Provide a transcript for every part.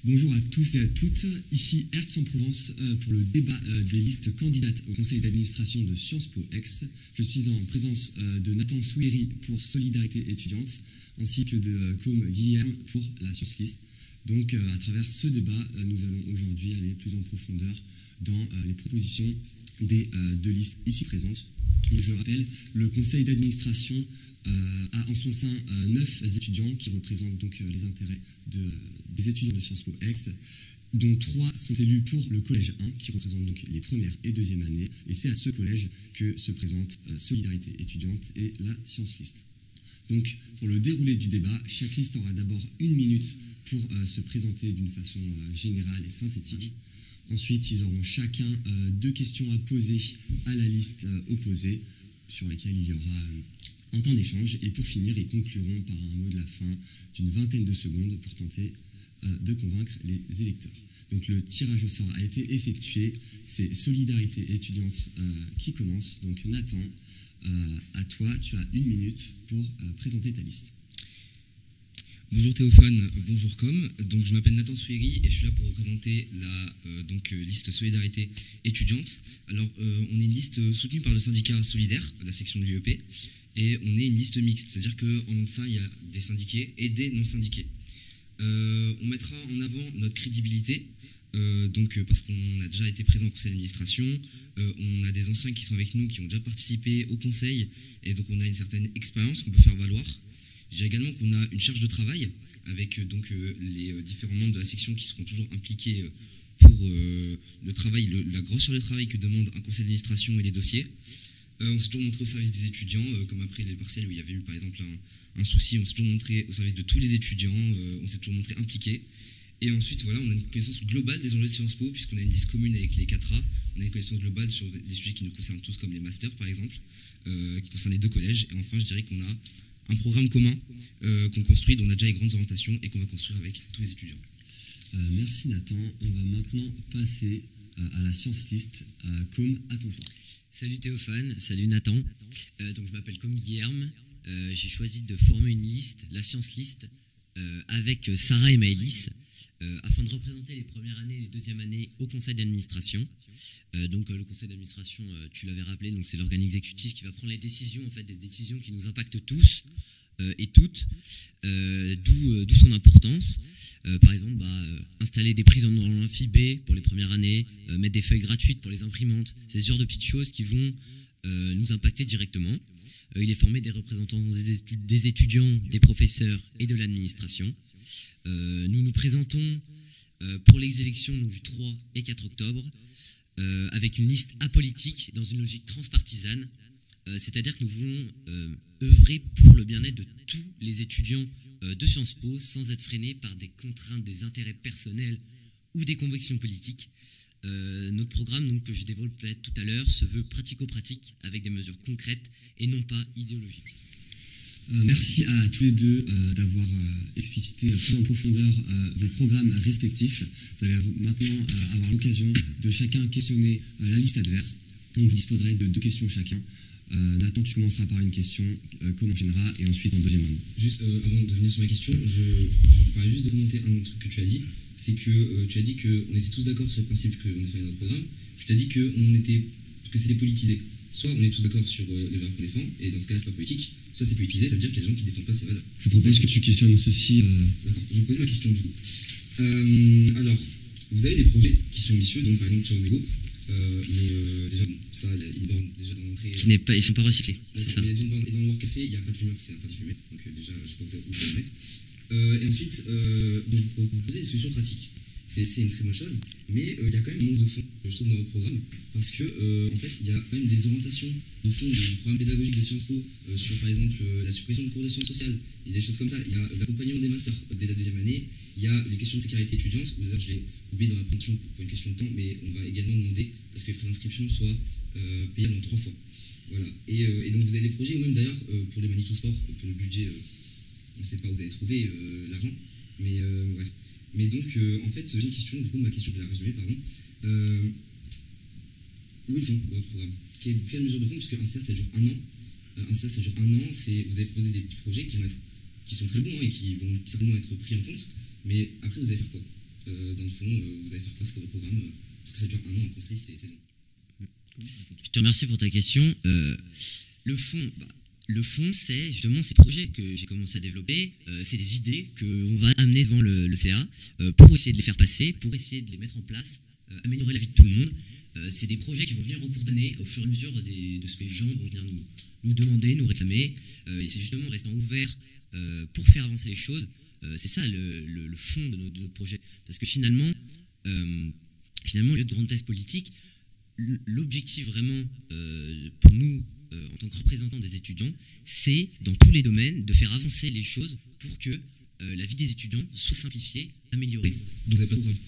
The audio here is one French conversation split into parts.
Bonjour à tous et à toutes, ici Hertz en Provence pour le débat des listes candidates au conseil d'administration de Sciences Po Aix. Je suis en présence de Nathan Souiri pour Solidarité étudiante ainsi que de Com Guilherme pour la Science List. Donc à travers ce débat, nous allons aujourd'hui aller plus en profondeur dans les propositions des deux listes ici présentes. Donc, je le rappelle, le conseil d'administration a en son sein 9 étudiants qui représentent donc les intérêts des étudiants de Sciences Po Aix, dont 3 sont élus pour le collège 1, qui représente donc les premières et deuxième années. Et c'est à ce collège que se présentent Solidarité étudiante et la Science List. Donc, pour le déroulé du débat, chaque liste aura d'abord 1 minute pour se présenter d'une façon générale et synthétique. Ensuite, ils auront chacun 2 questions à poser à la liste opposée, sur lesquelles il y aura un temps d'échange. Et pour finir, ils concluront par un mot de la fin d'une vingtaine de secondes pour tenter de convaincre les électeurs. Donc le tirage au sort a été effectué. C'est Solidarité étudiante qui commence. Donc Nathan, à toi, tu as 1 minute pour présenter ta liste. Bonjour Théophane, bonjour Com. Donc je m'appelle Nathan Souiri et je suis là pour représenter la liste Solidarité étudiante. Alors on est une liste soutenue par le syndicat Solidaire, la section de l'UEP, et on est une liste mixte, c'est-à-dire qu'en sein il y a des syndiqués et des non-syndiqués. On mettra en avant notre crédibilité, parce qu'on a déjà été présent au conseil d'administration, on a des anciens qui sont avec nous, qui ont déjà participé au conseil, et donc on a une certaine expérience qu'on peut faire valoir. Je dirais également qu'on a une charge de travail avec les différents membres de la section qui seront toujours impliqués pour le travail, la grosse charge de travail que demande un conseil d'administration et les dossiers. On s'est toujours montré au service des étudiants, comme après les partiels où il y avait eu par exemple un souci, on s'est toujours montré au service de tous les étudiants, on s'est toujours montré impliqué. Et ensuite, voilà, on a une connaissance globale des enjeux de Sciences Po, puisqu'on a une liste commune avec les 4A, on a une connaissance globale sur les sujets qui nous concernent tous, comme les masters par exemple, qui concernent les 2 collèges. Et enfin, je dirais qu'on a un programme commun qu'on construit, dont on a déjà les grandes orientations et qu'on va construire avec tous les étudiants. Merci Nathan. On va maintenant passer à la Science List. Com, à ton tour. Salut Théophane, salut Nathan. Donc je m'appelle Com Guilherme. J'ai choisi de former une liste, la Science List, avec Sarah et Maëlys, afin de représenter les premières années et les deuxièmes années au conseil d'administration. Le conseil d'administration, tu l'avais rappelé, donc c'est l'organe exécutif qui va prendre les décisions, en fait, des décisions qui nous impactent tous et toutes, d'où son importance. Par exemple, installer des prises en amphi B pour les premières années, mettre des feuilles gratuites pour les imprimantes, c'est ce genre de petites choses qui vont nous impacter directement. Il est formé des représentants des étudiants, des professeurs et de l'administration. Nous nous présentons pour les élections du 3 et 4 octobre avec une liste apolitique dans une logique transpartisane, c'est-à-dire que nous voulons œuvrer pour le bien-être de tous les étudiants de Sciences Po sans être freinés par des contraintes, des intérêts personnels ou des convictions politiques. Notre programme, donc, que je développerai tout à l'heure, se veut pratico-pratique avec des mesures concrètes et non pas idéologiques. Merci à tous les deux d'avoir explicité plus en profondeur vos programmes respectifs. Vous allez maintenant avoir l'occasion de chacun questionner la liste adverse. Donc vous disposerez de 2 questions chacun. Nathan, tu commenceras par une question, Com enchaînera, et ensuite en deuxième round. Juste avant de venir sur ma question, je parlais juste de commenter un truc que tu as dit. C'est que tu as dit qu'on était tous d'accord sur le principe qu'on défendait notre programme. Tu t'as dit que c'était politisé. Soit on est tous d'accord sur les valeurs qu'on défend, et dans ce cas-là, c'est pas politique. Soit c'est politisé, ça veut dire qu'il y a des gens qui ne défendent pas ces valeurs. Je propose que tu questionnes ceci. D'accord, je vais poser ma question du coup. Alors, vous avez des projets qui sont ambitieux, donc par exemple Ciao Mego, mais déjà, ça, il y a une borne déjà dans l'entrée. Ils ne sont pas recyclés, c'est ça. Mais et dans le World Café, il n'y a pas de fumeur, c'est interdit de fumer. Donc déjà, je pense que vous pouvez et ensuite, vous proposez des solutions pratiques. C'est une très bonne chose, mais il y a quand même un manque de fond, je trouve, dans votre programme, parce que en fait, il y a quand même des orientations de fond du programme pédagogique de Sciences Po sur, par exemple, la suppression de cours de sciences sociales, il y a des choses comme ça. Il y a l'accompagnement des masters dès la deuxième année, il y a les questions de précarité étudiante. D'ailleurs, je l'ai oublié dans la présentation pour une question de temps, mais on va également demander à ce que les frais d'inscription soient payables en 3 fois. Voilà. Et donc, vous avez des projets, ou même d'ailleurs, pour les Manitou Sport, pour le budget, on ne sait pas où vous allez trouver l'argent, mais bref. Mais donc, en fait, j'ai une question, du coup, ma question, je vais la résumer, pardon. Où est le fond de votre programme? Quelle mesure de fond? Parce qu'un CA, ça dure 1 an. Un CA, ça dure 1 an. Vous avez proposé des projets qui sont très bons et qui vont certainement être pris en compte. Mais après, vous allez faire quoi? Dans le fond, vous allez faire quoi ce programme parce que ça dure 1 an, un conseil, c'est long. Je te remercie pour ta question. Le fond, c'est justement ces projets que j'ai commencé à développer. C'est des idées qu'on va amener devant le CA pour essayer de les faire passer, pour essayer de les mettre en place, améliorer la vie de tout le monde. C'est des projets qui vont venir en cours d'année au fur et à mesure de ce que les gens vont venir nous demander, nous réclamer. Et c'est justement en restant ouvert pour faire avancer les choses. C'est ça le fond de notre projet. Parce que finalement, au lieu de grands tests politiques, l'objectif vraiment pour nous, en tant que représentants des étudiants, c'est dans tous les domaines de faire avancer les choses pour que la vie des étudiants soit simplifiée, améliorée. Donc vous n'avez pas de programme.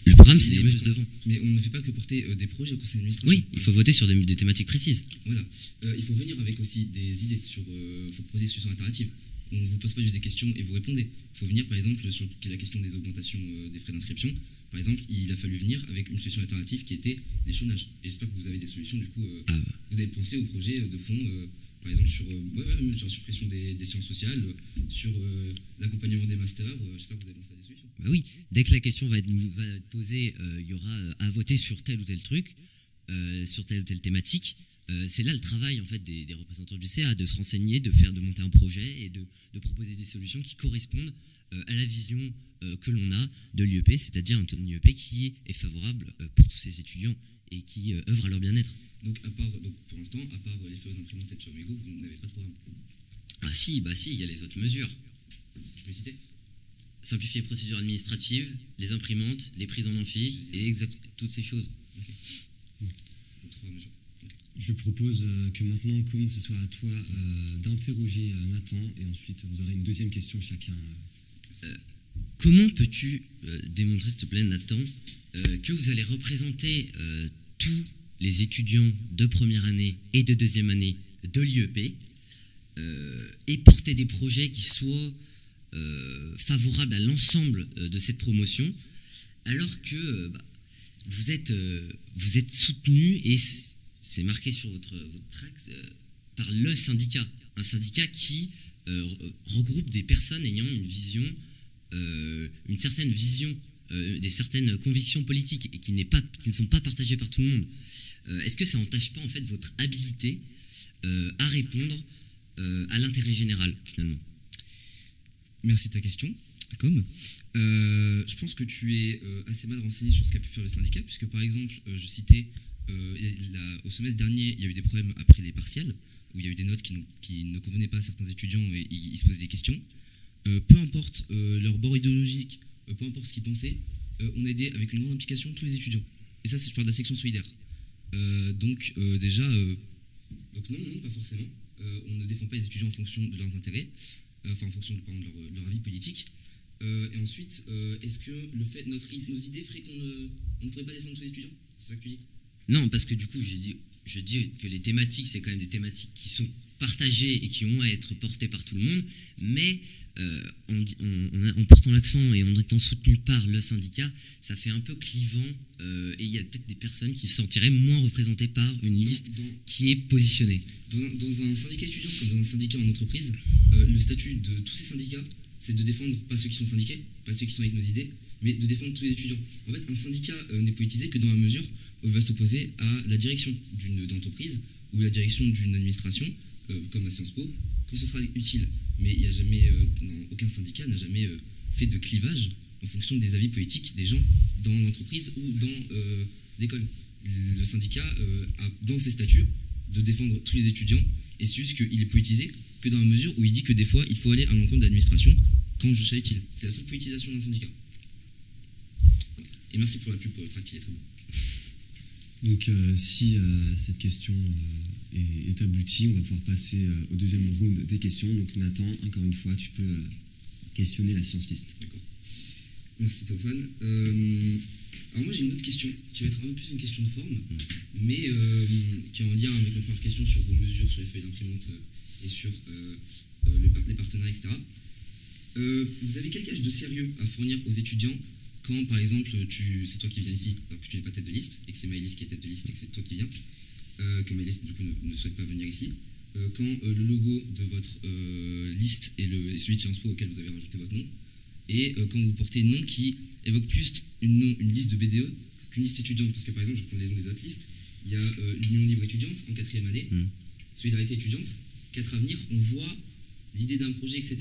Le programme, c'est des mesures devant. Mais on ne fait pas que porter des projets au conseil d'administration. Oui, il faut voter sur des thématiques précises. Voilà. Il faut venir avec aussi des idées il faut proposer des solutions alternatives. On ne vous pose pas juste des questions et vous répondez. Il faut venir par exemple sur la question des augmentations des frais d'inscription. Par exemple, il a fallu venir avec une solution alternative qui était l'échelonnage. Et j'espère que vous avez des solutions, du coup, vous avez pensé au projet de fond, par exemple sur la suppression des sciences sociales, sur l'accompagnement des masters. J'espère que vous avez pensé à des solutions. Bah oui, dès que la question va être posée, il y aura à voter sur tel ou tel truc, sur telle ou telle thématique. C'est là le travail en fait des représentants du CA, de se renseigner, de monter un projet et de proposer des solutions qui correspondent à la vision que l'on a de l'IEP, c'est-à-dire un IEP qui est favorable pour tous ces étudiants et qui œuvre à leur bien-être. Donc pour l'instant, à part les fameuses imprimantes et de Xiaomi Go, vous n'avez pas de programme. Ah si, il y a les autres mesures. Tu peux citer? Simplifier les procédures administratives, les imprimantes, les prises en amphi et toutes ces choses. Donc 3 mesures. Je propose que maintenant, comme ce soit à toi d'interroger Nathan, et ensuite vous aurez une deuxième question chacun. Comment peux-tu démontrer, s'il te plaît, Nathan, que vous allez représenter tous les étudiants de première année et de deuxième année de l'IEP et porter des projets qui soient favorables à l'ensemble de cette promotion, alors que vous êtes soutenu et c'est marqué sur votre track par le syndicat, un syndicat qui regroupe des personnes ayant une certaine vision, des certaines convictions politiques et qui ne sont pas partagées par tout le monde. Est-ce que ça n'entache pas en fait votre habilité à répondre à l'intérêt général finalement? Merci de ta question, comme. Je pense que tu es assez mal renseigné sur ce qu'a pu faire le syndicat, puisque par exemple, je citais, au semestre dernier, il y a eu des problèmes après les partiels, où il y a eu des notes qui ne convenaient pas à certains étudiants et ils se posaient des questions. Peu importe leur bord idéologique, peu importe ce qu'ils pensaient, on a aidé avec une grande implication tous les étudiants. Et ça, je parle de la section solidaire. Donc non, pas forcément. On ne défend pas les étudiants en fonction de leurs intérêts, en fonction de leur avis politique. Et ensuite, est-ce que nos idées feraient qu'on ne pourrait pas défendre tous les étudiants? C'est ça que tu dis? Non, parce que du coup, je dis que les thématiques, c'est quand même des thématiques qui sont partagées et qui ont à être portées par tout le monde, mais en portant l'accent et en étant soutenu par le syndicat, ça fait un peu clivant et il y a peut-être des personnes qui se sentiraient moins représentées par une liste qui est positionnée. Dans un syndicat étudiant comme dans un syndicat en entreprise, le statut de tous ces syndicats, c'est de défendre pas ceux qui sont syndiqués, pas ceux qui sont avec nos idées, mais de défendre tous les étudiants. En fait, un syndicat n'est politisé que dans la mesure où il va s'opposer à la direction d'une entreprise ou la direction d'une administration, comme à Sciences Po, quand ce sera utile. Mais il y a jamais, aucun syndicat n'a jamais fait de clivage en fonction des avis politiques des gens dans l'entreprise ou dans l'école. Le syndicat a dans ses statuts de défendre tous les étudiants, et c'est juste qu'il est politisé que dans la mesure où il dit que des fois il faut aller à l'encontre de l'administration quand je serai utile. C'est la seule politisation d'un syndicat. Et merci pour la pub pour votre acte, il est très bon. Donc si cette question est aboutie, on va pouvoir passer au deuxième round des questions. Donc Nathan, encore une fois, tu peux questionner la science liste. D'accord. Merci Théophane. Alors moi j'ai une autre question qui va être un peu plus une question de forme, mais qui est en lien avec ma première question sur vos mesures, sur les feuilles d'imprimante et sur les partenariats, etc. Vous avez quel gage de sérieux à fournir aux étudiants quand, par exemple, c'est toi qui viens ici, alors que tu n'es pas tête de liste, et que c'est Maëlys qui est tête de liste, et que c'est toi qui viens, que Maëlys, du coup, ne souhaite pas venir ici, quand le logo de votre liste est celui de Sciences Po auquel vous avez rajouté votre nom, et quand vous portez un nom qui évoque plus une liste de BDE qu'une liste étudiante. Parce que par exemple, je prends les noms des autres listes, il y a l'Union Libre étudiante en 4e année, Solidarité étudiante, 4 Avenir, on voit l'idée d'un projet, etc.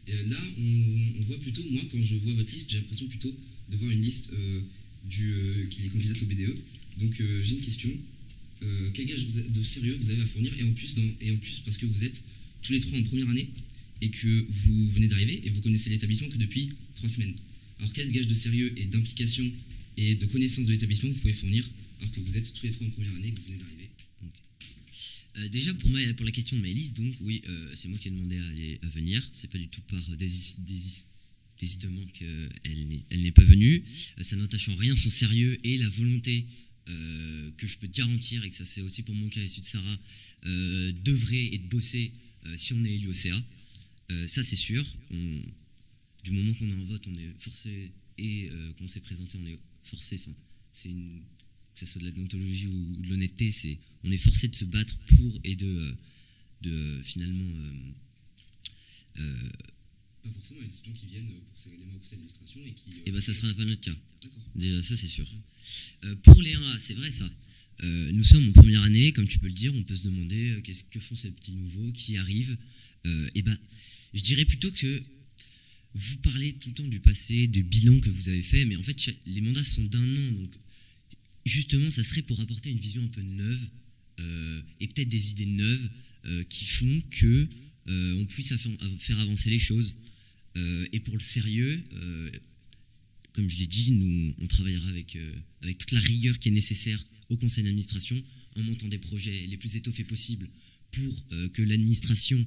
Et là, on voit plutôt, moi, quand je vois votre liste, j'ai l'impression plutôt de voir une liste qui est candidate au BDE. Donc j'ai une question. Quel gage de sérieux vous avez à fournir et en plus parce que vous êtes tous les 3 en première année et que vous venez d'arriver et vous connaissez l'établissement que depuis 3 semaines. Alors quel gage de sérieux et d'implication et de connaissance de l'établissement vous pouvez fournir alors que vous êtes tous les 3 en première année et que vous venez d'arriver? Déjà pour la question de Maëlys, donc oui, c'est moi qui ai demandé à venir. C'est pas du tout par désistement qu'elle n'est pas venue. Ça n'entache en rien son sérieux et la volonté que je peux te garantir, et que ça c'est aussi pour mon cas et celui de Sarah, d'œuvrer et de bosser si on est élu au CA. Ça c'est sûr. Du moment qu'on a un vote, on est forcé, et qu'on s'est présenté, on est forcé. Enfin, que ce soit de la déontologie ou de l'honnêteté, on est forcé de se battre pour et de finalement. Pas forcément, il y a des étudiants qui viennent pour ces éléments au conseil d'administration et qui. Et ça sera pas notre cas. D'accord. Déjà, ça c'est sûr. Pour les 1A, c'est vrai ça. Nous sommes en première année, comme tu peux le dire, on peut se demander que font ces petits nouveaux qui arrivent. Je dirais plutôt que vous parlez tout le temps du passé, du bilan que vous avez fait, mais en fait, les mandats sont d'1 an, donc justement, ça serait pour apporter une vision un peu neuve et peut-être des idées neuves qui font que on puisse faire avancer les choses. Et pour le sérieux, comme je l'ai dit, on travaillera avec toute la rigueur qui est nécessaire au conseil d'administration, en montant des projets les plus étoffés possibles pour que l'administration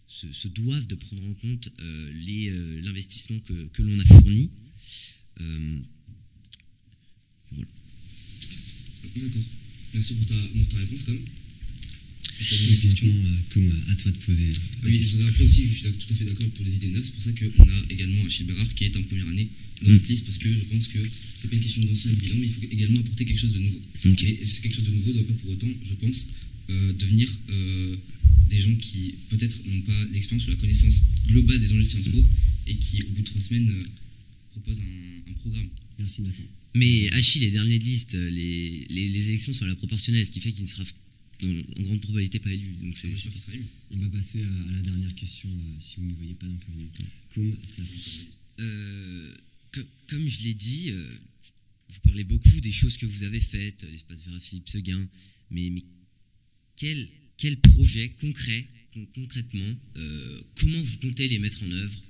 se doive de prendre en compte l'investissement que l'on a fourni. Voilà. D'accord. Merci pour ta réponse, Tom. Une question comme à toi de poser. Oui, je voudrais rappeler aussi que je suis tout à fait d'accord pour les idées neuves. C'est pour ça qu'on a également Achille Bérard qui est en première année dans notre liste, parce que je pense que c'est pas une question d'ancien bilan, mais il faut également apporter quelque chose de nouveau. Okay. Et quelque chose de nouveau ne doit pas pour autant, je pense, devenir des gens qui peut-être n'ont pas l'expérience ou la connaissance globale des enjeux de Sciences Po et qui, au bout de 3 semaines, proposent un programme. Merci Nathan. Mais Achille est dernier de liste, les élections sont à la proportionnelle, ce qui fait qu'il ne sera en grande probabilité pas élu. Donc c'est sûr qu'il sera élu. On va passer à la dernière question, si vous ne voyez pas d'inconvénient. C'est la comme je l'ai dit, vous parlez beaucoup des choses que vous avez faites, l'espace Vera Philippe Seguin, mais quel projet concrètement, comment vous comptez les mettre en œuvre,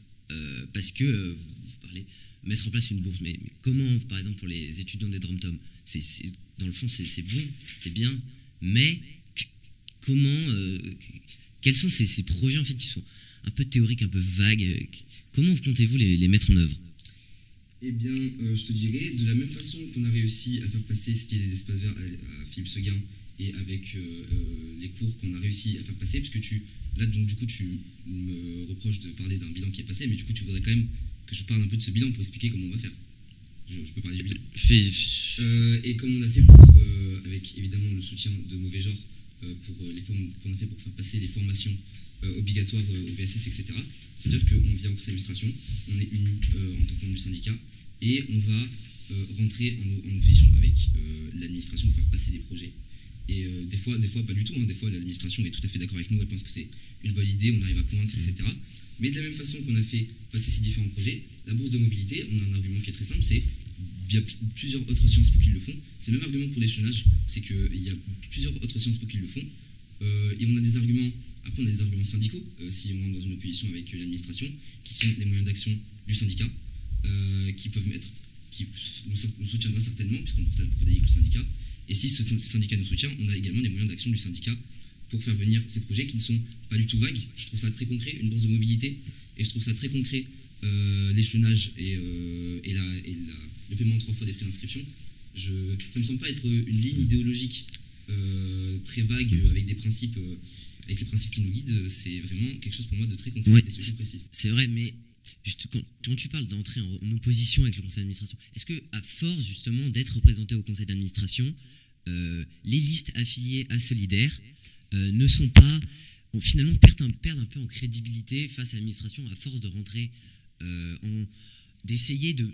parce que vous parlez mettre en place une bourse, mais comment, par exemple pour les étudiants des Drom-Tom, dans le fond c'est bon, c'est bien, mais comment, quels sont ces projets en fait qui sont un peu théoriques, un peu vagues, comment comptez-vous les mettre en œuvre? Eh bien, je te dirais, de la même façon qu'on a réussi à faire passer ce qui est des espaces verts à Philippe Seguin, et avec les cours qu'on a réussi à faire passer, parce que tu me reproches de parler d'un bilan qui est passé, mais du coup tu voudrais quand même que je parle un peu de ce bilan pour expliquer comment on va faire. Je peux parler du bilan. Et comme on a fait avec évidemment le soutien de Mauvais Genre qu'on a fait pour faire passer les formations obligatoires au VSS, etc. C'est-à-dire qu'on vient au conseil d'administration, on est unis en tant que membre du syndicat, et on va rentrer en opposition avec l'administration pour faire passer des projets. Et des fois pas du tout, hein. Des fois l'administration est tout à fait d'accord avec nous, elle pense que c'est une bonne idée, on arrive à convaincre, etc. Mais de la même façon qu'on a fait passer ces différents projets, la bourse de mobilité, on a un argument qui est très simple, c'est il y a plusieurs autres Sciences Po qui le font. C'est le même argument pour l'échelonnage, c'est qu'il y a plusieurs autres Sciences Po qui le font. Et on a des arguments, après on a des arguments syndicaux, si on rentre dans une opposition avec l'administration, qui sont les moyens d'action du syndicat, qui nous soutiendra certainement, puisqu'on partage beaucoup d'idées avec le syndicat. Et si ce syndicat nous soutient, on a également les moyens d'action du syndicat pour faire venir ces projets qui ne sont pas du tout vagues. Je trouve ça très concret, une bourse de mobilité, et je trouve ça très concret, l'échelonnage et le paiement 3 fois des frais d'inscription. Ça ne me semble pas être une ligne idéologique très vague avec des principes, avec les principes qui nous guident. C'est vraiment quelque chose pour moi de très concret, ouais, des solutions précises. C'est vrai, mais juste quand tu parles d'entrer en opposition avec le conseil d'administration, est-ce que à force justement d'être représenté au conseil d'administration, les listes affiliées à Solidaire ne sont pas, finalement perdent un peu en crédibilité face à l'administration à force de rentrer d'essayer de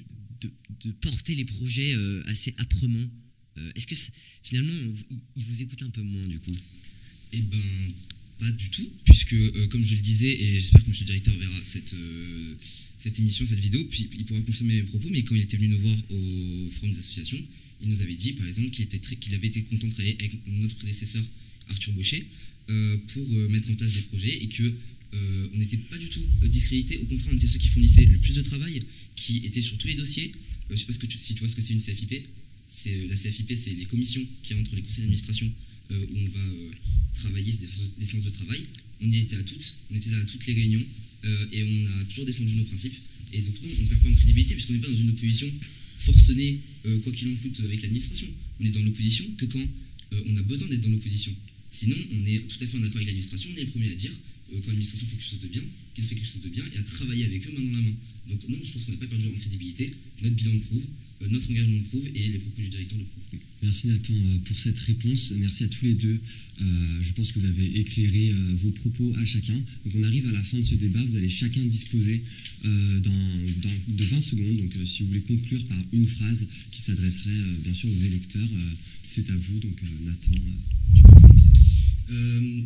porter les projets assez âprement. Est-ce que finalement ils vous écoutent un peu moins du coup? Eh ben, pas du tout, puisque comme je le disais, et j'espère que monsieur le directeur verra cette émission, cette vidéo, puis il pourra confirmer mes propos, mais quand il était venu nous voir au forum des associations, il nous avait dit par exemple qu'il avait été content de travailler avec notre prédécesseur Arthur Baucher pour mettre en place des projets et que on n'était pas du tout discrédité, au contraire on était ceux qui fournissaient le plus de travail, qui étaient sur tous les dossiers. Je sais pas si tu vois ce que c'est une CFIP. La CFIP, c'est les commissions qui entre les conseils d'administration où on va travailler, c'est des séances de travail. On y était à toutes, on était là à toutes les réunions et on a toujours défendu nos principes. Et donc non, on ne perd pas en crédibilité puisqu'on n'est pas dans une opposition forcenée, quoi qu'il en coûte, avec l'administration. On est dans l'opposition que quand on a besoin d'être dans l'opposition. Sinon, on est tout à fait en accord avec l'administration, on est les premiers à dire quand l'administration fait quelque chose de bien, qu'ils ont fait quelque chose de bien et à travailler avec eux main dans la main. Donc non, je pense qu'on n'a pas perdu en crédibilité, notre bilan le prouve, notre engagement le prouve et les propos du directeur le prouvent. Merci Nathan pour cette réponse. Merci à tous les deux. Je pense que vous avez éclairé vos propos à chacun. Donc on arrive à la fin de ce débat. Vous allez chacun disposer de 20 secondes. Donc si vous voulez conclure par une phrase qui s'adresserait bien sûr aux électeurs, c'est à vous. Donc Nathan, tu peux commencer.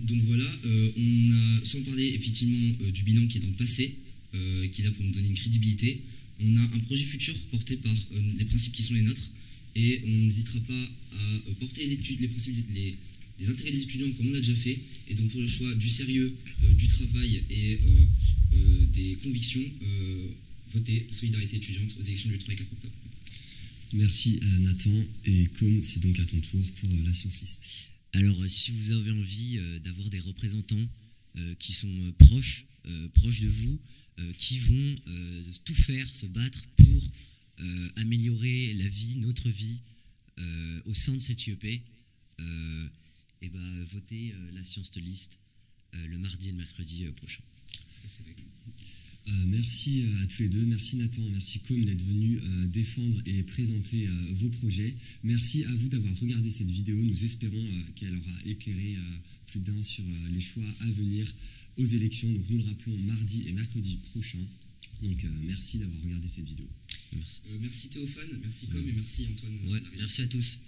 Donc voilà, on a, sans parler effectivement du bilan qui est dans le passé, qui est là pour nous donner une crédibilité, on a un projet futur porté par les principes qui sont les nôtres et on n'hésitera pas à porter les principes, les intérêts des étudiants comme on l'a déjà fait. Et donc pour le choix du sérieux, du travail et des convictions, votez Solidarité étudiante aux élections du 3 et 4 octobre. Merci Nathan. Et comme c'est donc à ton tour pour la science liste. Alors si vous avez envie d'avoir des représentants qui sont proches de vous, qui vont tout faire, se battre pour améliorer la vie, notre vie au sein de cette IEP, et votez la Science List le mardi et le mercredi prochain. Merci à tous les deux. Merci Nathan, merci Com d'être venu défendre et présenter vos projets. Merci à vous d'avoir regardé cette vidéo. Nous espérons qu'elle aura éclairé plus d'un sur les choix à venir aux élections. Donc nous le rappelons mardi et mercredi prochain. Donc merci d'avoir regardé cette vidéo. Merci Théophane, merci Com et merci Antoine. Ouais, merci à tous.